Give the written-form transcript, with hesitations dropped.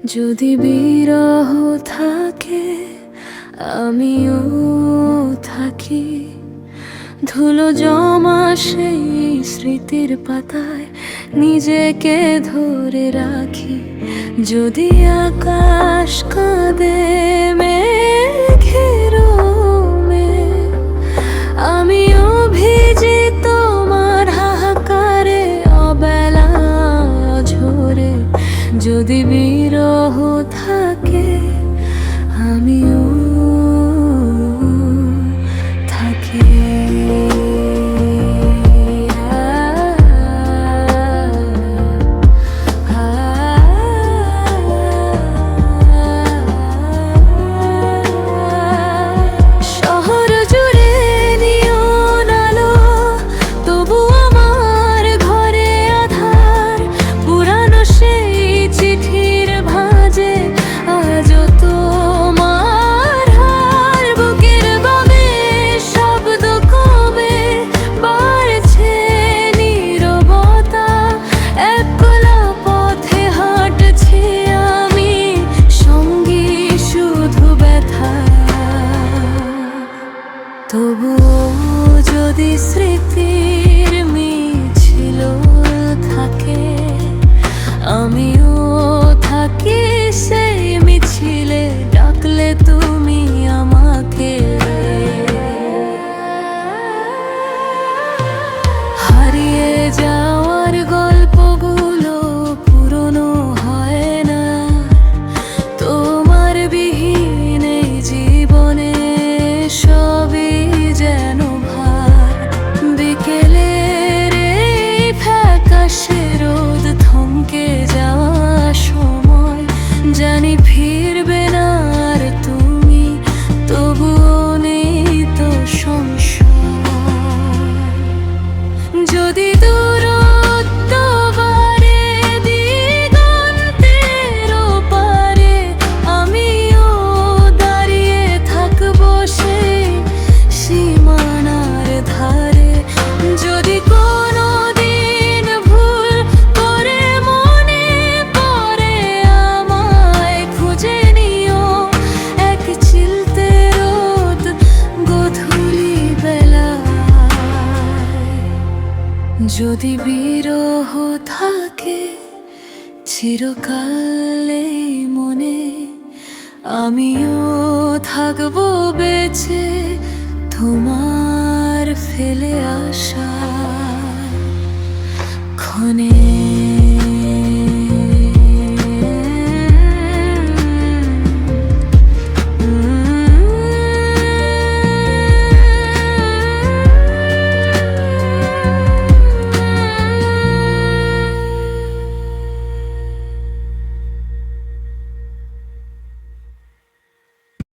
যদি বিরহ থাকে আমিও থাকি, ধুলো জমা সেই স্মৃতির পাতায় নিজেকে ধরে রাখি। যদি আকাশ কাঁদে মেঘের মেঘ, আমিও ভিজি তোমার হাহাকারে অবেলা ঝরে। যদি বিরহ থাকে আমিও থাকি। শহর জুড়ে নিয়ন আলো, তবু আমার ঘরে আধার। পুরানো সেই চিঠির ভাঁজে আজও তোমার হার। বুকের বামে শব্দ কমে বাড়ছে নীরবতা। একলা পথে হাঁটছি আমি, সঙ্গী শুধু ব্যথা। তবুও যদি স্মৃতির মিছিল থাকে আমিও থাকি সেই মিছিলে। ডাকলে তুমি আমাকে, হারিয়ে যাওয়ার গল্পগুলো পুরনো হয় না। তোমার বিহীন এই জীবনে সবই যেন ভার। বিকেলের এই ফ্যাকাশে রোদ থমকে যাওয়া সময়, জানি ফিরবে না আর তুমি, তবুও নেই তো সংশয়। যদি দূরত্ব বাড়ে দিগন্তের ওপারে, আমিও দাঁড়িয়ে থাকবো সেই সীমানার ধারে। যদি কোনো দিন ভুল করে মনে পড়ে আমায়, খুঁজে নিও এক চিলতে রোদ গধূলি বেলায়। যদি বিরহ থাকে চিরকালে মনে, আমিও থাকবো বেঁচে তোমার ফেলে আসা ক্ষণে।